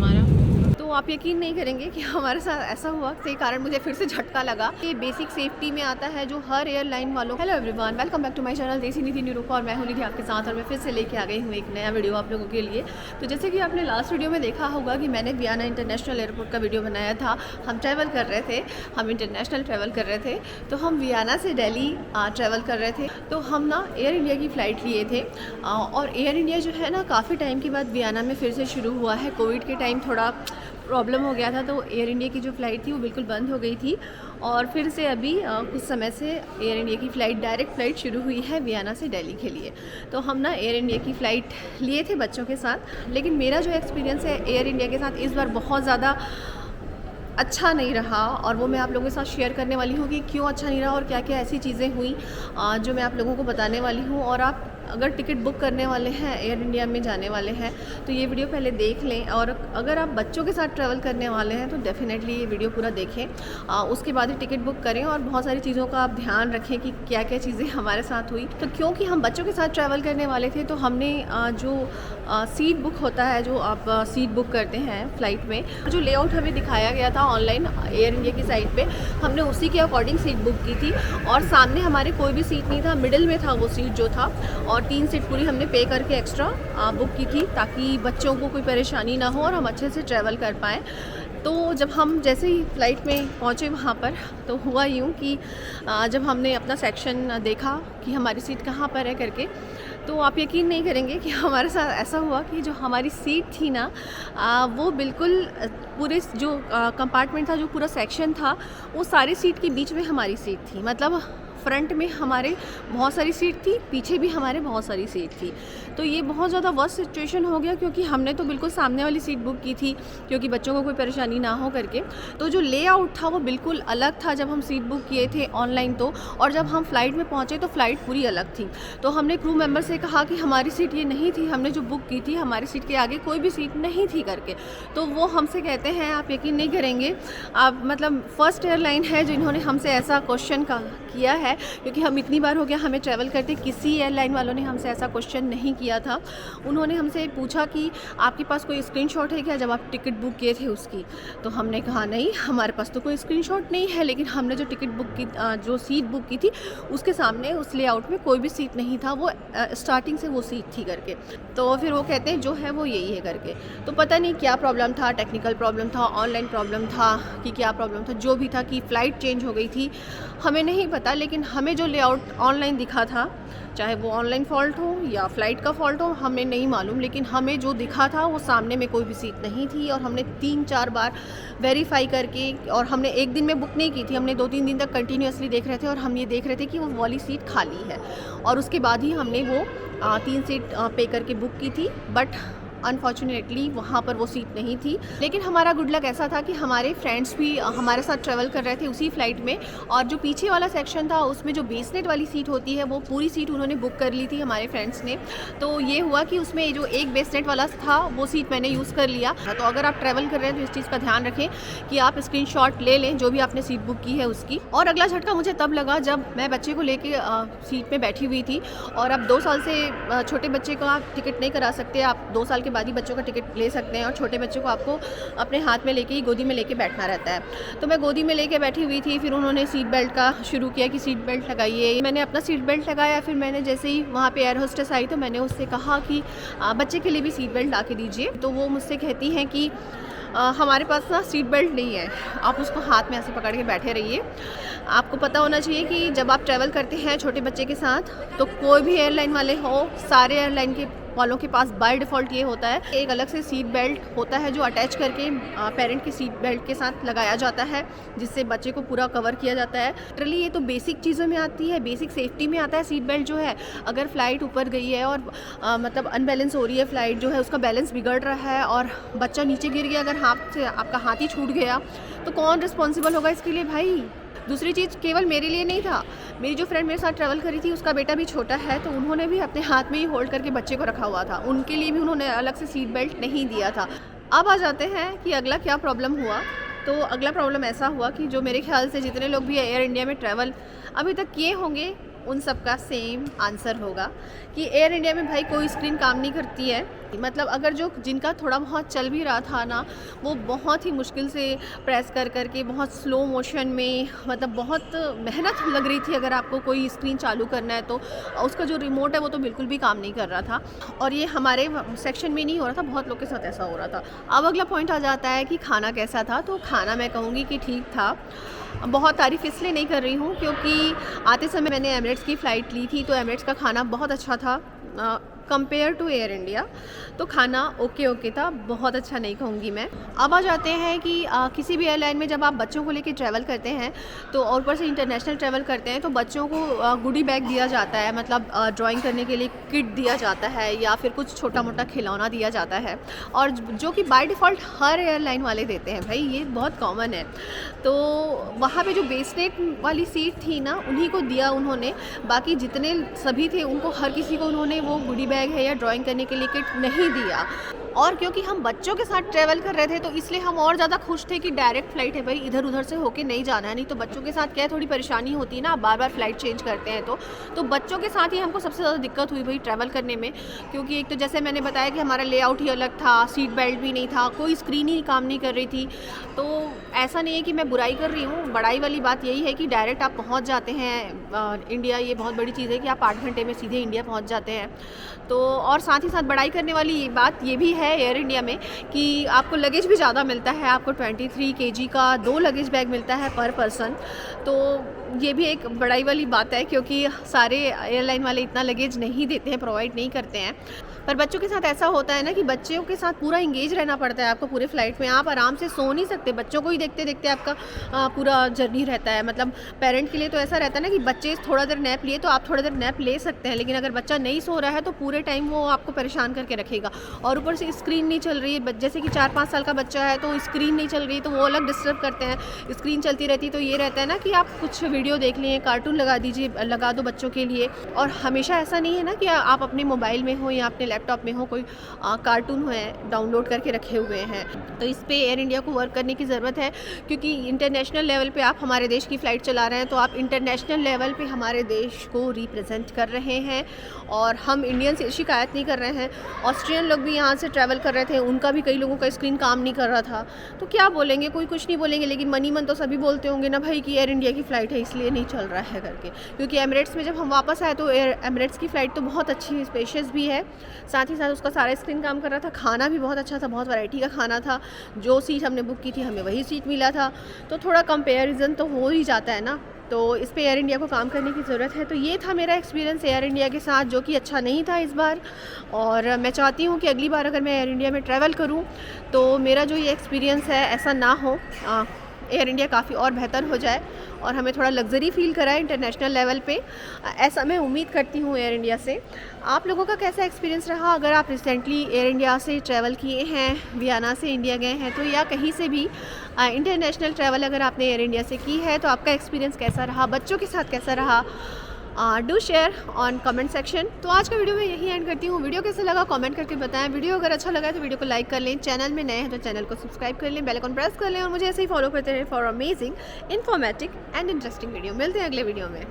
हमारा। तो आप यकीन नहीं करेंगे कि हमारे साथ ऐसा हुआ के कारण मुझे फिर से झटका लगा। ये बेसिक सेफ्टी में आता है जो हर एयरलाइन वालों। Hello everyone, welcome back to my channel Desi Nidhi Nirupa, और मैं हूं निधि आपके साथ, और मैं फिर से लेके आ गई हूं एक नया वीडियो आप लोगों के लिए। तो जैसे कि आपने लास्ट वीडियो में देखा होगा कि मैंने वियना इंटरनेशनल एयरपोर्ट का वीडियो बनाया था। हम ट्रैवल कर रहे थे, हम इंटरनेशनल ट्रैवल कर रहे थे। तो हम वियना से दिल्ली ट्रैवल कर रहे थे। तो हम ना एयर इंडिया की फ़्लाइट लिए थे, और एयर इंडिया जो है ना काफ़ी टाइम के बाद वियना में फिर से शुरू हुआ है। कोविड के टाइम थोड़ा प्रॉब्लम हो गया था, तो एयर इंडिया की जो फ़्लाइट थी वो बिल्कुल बंद हो गई थी, और फिर से अभी कुछ समय से एयर इंडिया की फ़्लाइट डायरेक्ट फ़्लाइट शुरू हुई है वियना से दिल्ली के लिए। तो हम ना एयर इंडिया की फ़्लाइट लिए थे बच्चों के साथ, लेकिन मेरा जो एक्सपीरियंस है एयर इंडिया के साथ इस बार बहुत ज़्यादा अच्छा नहीं रहा, और वो मैं आप लोगों के साथ शेयर करने वाली हूँ कि क्यों अच्छा नहीं रहा और क्या क्या ऐसी चीज़ें हुई जो मैं आप लोगों को बताने वाली हूँ। और आप अगर टिकट बुक करने वाले हैं, एयर इंडिया में जाने वाले हैं, तो ये वीडियो पहले देख लें। और अगर आप बच्चों के साथ ट्रैवल करने वाले हैं तो डेफ़िनेटली ये वीडियो पूरा देखें, उसके बाद ही टिकट बुक करें। और बहुत सारी चीज़ों का आप ध्यान रखें कि क्या क्या चीज़ें हमारे साथ हुई। तो क्योंकि हम बच्चों के साथ ट्रैवल करने वाले थे, तो हमने जो सीट बुक होता है, जो आप सीट बुक करते हैं फ़्लाइट में, जो लेआउट हमें दिखाया गया था ऑनलाइन एयर इंडिया की साइट पे, हमने उसी के अकॉर्डिंग सीट बुक की थी। और सामने हमारे कोई भी सीट नहीं था, मिडिल में था वो सीट जो था, और 3 सीट पूरी हमने पे करके एक्स्ट्रा बुक की थी ताकि बच्चों को कोई परेशानी ना हो और हम अच्छे से ट्रैवल कर पाएँ। तो जब हम जैसे ही फ़्लाइट में पहुँचे वहाँ पर, तो हुआ यूँ कि जब हमने अपना सेक्शन देखा कि हमारी सीट कहाँ पर है करके, तो आप यकीन नहीं करेंगे कि हमारे साथ ऐसा हुआ कि जो हमारी सीट थी ना, वो बिल्कुल पूरे जो कंपार्टमेंट था, जो पूरा सेक्शन था, वो सारी सीट के बीच में हमारी सीट थी। मतलब फ्रंट में हमारे बहुत सारी सीट थी, पीछे भी हमारे बहुत सारी सीट थी। तो ये बहुत ज़्यादा वर्स्ट सिचुएशन हो गया, क्योंकि हमने तो बिल्कुल सामने वाली सीट बुक की थी क्योंकि बच्चों को कोई परेशानी ना हो करके। तो जो लेआउट था वो बिल्कुल अलग था जब हम सीट बुक किए थे ऑनलाइन, तो और जब हम फ़्लाइट में पहुँचे तो फ़्लाइट पूरी अलग थी। तो हमने क्रू मेंबर से कहा कि हमारी सीट ये नहीं थी, हमने जो बुक की थी हमारी सीट के आगे कोई भी सीट नहीं थी करके। तो वो हमसे कहते हैं, आप यकीन नहीं करेंगे, आप मतलब फ़र्स्ट एयरलाइन है जिन्होंने हमसे ऐसा क्वेश्चन किया है, क्योंकि हम इतनी बार हो गया हमें ट्रैवल करते, किसी एयरलाइन वालों ने हमसे ऐसा क्वेश्चन नहीं किया था। उन्होंने हमसे पूछा कि आपके पास कोई स्क्रीनशॉट है क्या जब आप टिकट बुक किए थे उसकी। तो हमने कहा नहीं, हमारे पास तो कोई स्क्रीनशॉट नहीं है, लेकिन हमने जो टिकट बुक की, जो सीट बुक की थी उसके सामने उस लेआउट में कोई भी सीट नहीं था, वो स्टार्टिंग से वो सीट थी करके। तो फिर वो कहते हैं जो है वो यही है करके। तो पता नहीं क्या प्रॉब्लम था, टेक्निकल प्रॉब्लम था, ऑनलाइन प्रॉब्लम था, कि क्या प्रॉब्लम था, जो भी था, कि फ़्लाइट चेंज हो गई थी, हमें नहीं पता। लेकिन हमें जो लेआउट ऑनलाइन दिखा था, चाहे वो ऑनलाइन फ़ॉल्ट हो या फ़्लाइट का फ़ॉल्ट हो, हमें नहीं मालूम, लेकिन हमें जो दिखा था वो सामने में कोई भी सीट नहीं थी। और हमने 3-4 बार वेरीफाई करके, और हमने एक दिन में बुक नहीं की थी, हमने 2-3 दिन तक कंटिन्यूअसली देख रहे थे, और हम ये देख रहे थे कि वो वाली सीट खाली है, और उसके बाद ही हमने वो 3 सीट पे करके बुक की थी। बट अनफॉर्चुनेटली वहाँ पर वो सीट नहीं थी। लेकिन हमारा गुड लक ऐसा था कि हमारे फ्रेंड्स भी हमारे साथ ट्रैवल कर रहे थे उसी फ़्लाइट में, और जो पीछे वाला सेक्शन था उसमें जो बेसनेट वाली सीट होती है वो पूरी सीट उन्होंने बुक कर ली थी हमारे फ्रेंड्स ने। तो ये हुआ कि उसमें जो एक बेसनेट वाला था वो सीट मैंने यूज़ कर लिया। तो अगर आप ट्रैवल कर रहे हैं तो इस चीज़ का ध्यान रखें कि आप स्क्रीनशॉट ले लें जो भी आपने सीट बुक की है उसकी। और अगला झटका मुझे तब लगा जब मैं बच्चे को लेके सीट में बैठी हुई थी, और अब 2 साल से छोटे बच्चे का आप टिकट नहीं करा सकते, आप 2 साल के बाद ही बच्चों का टिकट ले सकते हैं, और छोटे बच्चों को आपको अपने हाथ में लेके ही गोदी में लेके बैठना रहता है। तो मैं गोदी में लेके बैठी हुई थी, फिर उन्होंने सीट बेल्ट का शुरू किया कि सीट बेल्ट लगाइए। मैंने अपना सीट बेल्ट लगाया, फिर मैंने जैसे ही वहाँ पे एयर होस्टेस आई तो मैंने उससे कहा कि बच्चे के लिए भी सीट बेल्ट ला के दीजिए। तो वो मुझसे कहती हैं कि हमारे पास ना सीट बेल्ट नहीं है, आप उसको हाथ में ऐसे पकड़ के बैठे रहिए। आपको पता होना चाहिए कि जब आप ट्रैवल करते हैं छोटे बच्चे के साथ, तो कोई भी एयरलाइन वाले हो, सारे एयरलाइन के वालों के पास बाय डिफ़ॉल्ट ये होता है, एक अलग से सीट बेल्ट होता है जो अटैच करके पेरेंट के सीट बेल्ट के साथ लगाया जाता है, जिससे बच्चे को पूरा कवर किया जाता है। लिटरली ये तो बेसिक चीज़ों में आती है, बेसिक सेफ्टी में आता है सीट बेल्ट जो है। अगर फ़्लाइट ऊपर गई है और मतलब अनबैलेंस हो रही है फ़्लाइट जो है, उसका बैलेंस बिगड़ रहा है और बच्चा नीचे गिर गया, अगर हाथ से आपका हाथ ही छूट गया, तो कौन रिस्पॉन्सिबल होगा इसके लिए भाई? दूसरी चीज़ केवल मेरे लिए नहीं था, मेरी जो फ्रेंड मेरे साथ ट्रैवल करी थी उसका बेटा भी छोटा है, तो उन्होंने भी अपने हाथ में ही होल्ड करके बच्चे को रखा हुआ था, उनके लिए भी उन्होंने अलग से सीट बेल्ट नहीं दिया था। अब आ जाते हैं कि अगला क्या प्रॉब्लम हुआ। तो अगला प्रॉब्लम ऐसा हुआ कि जो मेरे ख्याल से जितने लोग भी एयर इंडिया में ट्रैवल अभी तक किए होंगे, उन सब का सेम आंसर होगा कि एयर इंडिया में भाई कोई स्क्रीन काम नहीं करती है। मतलब अगर जो जिनका थोड़ा बहुत चल भी रहा था ना, वो बहुत ही मुश्किल से प्रेस कर करके बहुत स्लो मोशन में, मतलब बहुत मेहनत लग रही थी अगर आपको कोई स्क्रीन चालू करना है तो। उसका जो रिमोट है वो तो बिल्कुल भी काम नहीं कर रहा था, और ये हमारे सेक्शन में नहीं हो रहा था, बहुत लोग के साथ ऐसा हो रहा था। अब अगला पॉइंट आ जाता है कि खाना कैसा था। तो खाना मैं कहूँगी कि ठीक था। बहुत तारीफ़ इसलिए नहीं कर रही हूँ क्योंकि आते समय मैंने एमिरेट्स की फ़्लाइट ली थी, तो एमिरेट्स का खाना बहुत अच्छा था कंपेयर टू एयर इंडिया। तो खाना ओके था, बहुत अच्छा नहीं कहूँगी मैं। अब आ जाते हैं कि किसी भी एयरलाइन में जब आप बच्चों को लेके ट्रैवल करते हैं तो, और ऊपर से इंटरनेशनल ट्रैवल करते हैं, तो बच्चों को गुडी बैग दिया जाता है, मतलब ड्राइंग करने के लिए किट दिया जाता है या फिर कुछ छोटा मोटा खिलौना दिया जाता है, और जो कि बाय डिफ़ॉल्ट हर एयरलाइन वाले देते हैं भाई, ये बहुत कॉमन है। तो वहाँ पे जो बेसनेट वाली सीट थी ना, उन्हीं को दिया उन्होंने। बाकी जितने सभी थे उनको, हर किसी को उन्होंने वो गुडी बैग है या ड्राइंग करने के लिए किट नहीं दिया। और क्योंकि हम बच्चों के साथ ट्रैवल कर रहे थे तो इसलिए हम और ज़्यादा खुश थे कि डायरेक्ट फ़्लाइट है भाई, इधर उधर से होके नहीं जाना है। नहीं तो बच्चों के साथ क्या है, थोड़ी परेशानी होती है ना, बार बार फ़्लाइट चेंज करते हैं तो बच्चों के साथ ही हमको सबसे ज़्यादा दिक्कत हुई भाई ट्रैवल करने में। क्योंकि एक तो जैसे मैंने बताया कि हमारा लेआउट ही अलग था, सीट बेल्ट भी नहीं था, कोई स्क्रीन ही काम नहीं कर रही थी। तो ऐसा नहीं है कि मैं बुराई कर रही हूँ, बड़ाई वाली बात यही है कि डायरेक्ट आप पहुँच जाते हैं इंडिया। ये बहुत बड़ी चीज़ है कि आप 8 घंटे में सीधे इंडिया पहुँच जाते हैं। तो और साथ ही साथ बड़ाई करने वाली बात ये भी है एयर इंडिया में कि आपको लगेज भी ज़्यादा मिलता है। आपको 23 kg का 2 लगेज बैग मिलता है पर पर्सन। तो ये भी एक बड़ाई वाली बात है क्योंकि सारे एयरलाइन वाले इतना लगेज नहीं देते हैं, प्रोवाइड नहीं करते हैं। पर बच्चों के साथ ऐसा होता है ना कि बच्चों के साथ पूरा इंगेज रहना पड़ता है आपको पूरे फ़्लाइट में। आप आराम से सो नहीं सकते, बच्चों को ही देखते देखते आपका पूरा जर्नी रहता है। मतलब पेरेंट के लिए तो ऐसा रहता है ना कि बच्चे थोड़ा देर नैप लिए तो आप थोड़ा देर नैप ले सकते हैं, लेकिन अगर बच्चा नहीं सो रहा है तो पूरे टाइम वो आपको परेशान करके रखेगा। और ऊपर से स्क्रीन नहीं चल रही है, जैसे कि 4-5 साल का बच्चा है तो स्क्रीन नहीं चल रही तो वो अलग डिस्टर्ब करते हैं। स्क्रीन चलती रहती तो ये रहता है ना कि आप कुछ वीडियो देख लें, कार्टून लगा दीजिए, लगा दो बच्चों के लिए। और हमेशा ऐसा नहीं है ना कि आप अपने मोबाइल में हो या अपने लैपटॉप में हो, कोई कार्टून है डाउनलोड करके रखे हुए हैं। तो इस पे एयर इंडिया को वर्क करने की ज़रूरत है क्योंकि इंटरनेशनल लेवल पे आप हमारे देश की फ़्लाइट चला रहे हैं, तो आप इंटरनेशनल लेवल पे हमारे देश को रिप्रेजेंट कर रहे हैं। और हम इंडियन से शिकायत नहीं कर रहे हैं। ऑस्ट्रियन लोग भी यहाँ से ट्रैवल कर रहे थे, उनका भी कई लोगों का स्क्रीन काम नहीं कर रहा था। तो क्या बोलेंगे, कोई कुछ नहीं बोलेंगे, लेकिन मनी मन तो सभी बोलते होंगे ना भाई कि एयर इंडिया की फ़्लाइट है इसलिए नहीं चल रहा है करके। क्योंकि एमिरेट्स में जब हम वापस आए तो एमिरेट्स की फ़्लाइट तो बहुत अच्छी स्पेशियस भी है, साथ ही साथ उसका सारा स्क्रीन काम कर रहा था। खाना भी बहुत अच्छा था, बहुत वैरायटी का खाना था। जो सीट हमने बुक की थी हमें वही सीट मिला था। तो थोड़ा कंपैरिजन तो हो ही जाता है ना। तो इस पे एयर इंडिया को काम करने की ज़रूरत है। तो ये था मेरा एक्सपीरियंस एयर इंडिया के साथ, जो कि अच्छा नहीं था इस बार। और मैं चाहती हूँ कि अगली बार अगर मैं एयर इंडिया में ट्रैवल करूँ तो मेरा जो ये एक्सपीरियंस है ऐसा ना हो, एयर इंडिया काफ़ी और बेहतर हो जाए और हमें थोड़ा लग्जरी फ़ील कराए इंटरनेशनल लेवल पे। ऐसा मैं उम्मीद करती हूँ एयर इंडिया से। आप लोगों का कैसा एक्सपीरियंस रहा? अगर आप रिसेंटली एयर इंडिया से ट्रैवल किए हैं, वियना से इंडिया गए हैं, तो या कहीं से भी इंटरनेशनल ट्रैवल अगर आपने एयर इंडिया से की है तो आपका एक्सपीरियंस कैसा रहा, बच्चों के साथ कैसा रहा? Do share on comment section. तो आज का वीडियो मैं यही एंड करती हूँ। वीडियो कैसा लगा कमेंट करके बताएं। वीडियो अगर अच्छा लगा है तो वीडियो को लाइक कर लें, चैनल में नए हैं तो चैनल को सब्सक्राइब कर लें, बेल आइकन प्रेस कर लें और मुझे ऐसे ही फॉलो करते रहें for amazing, informative and interesting video. मिलते हैं अगले वीडियो में।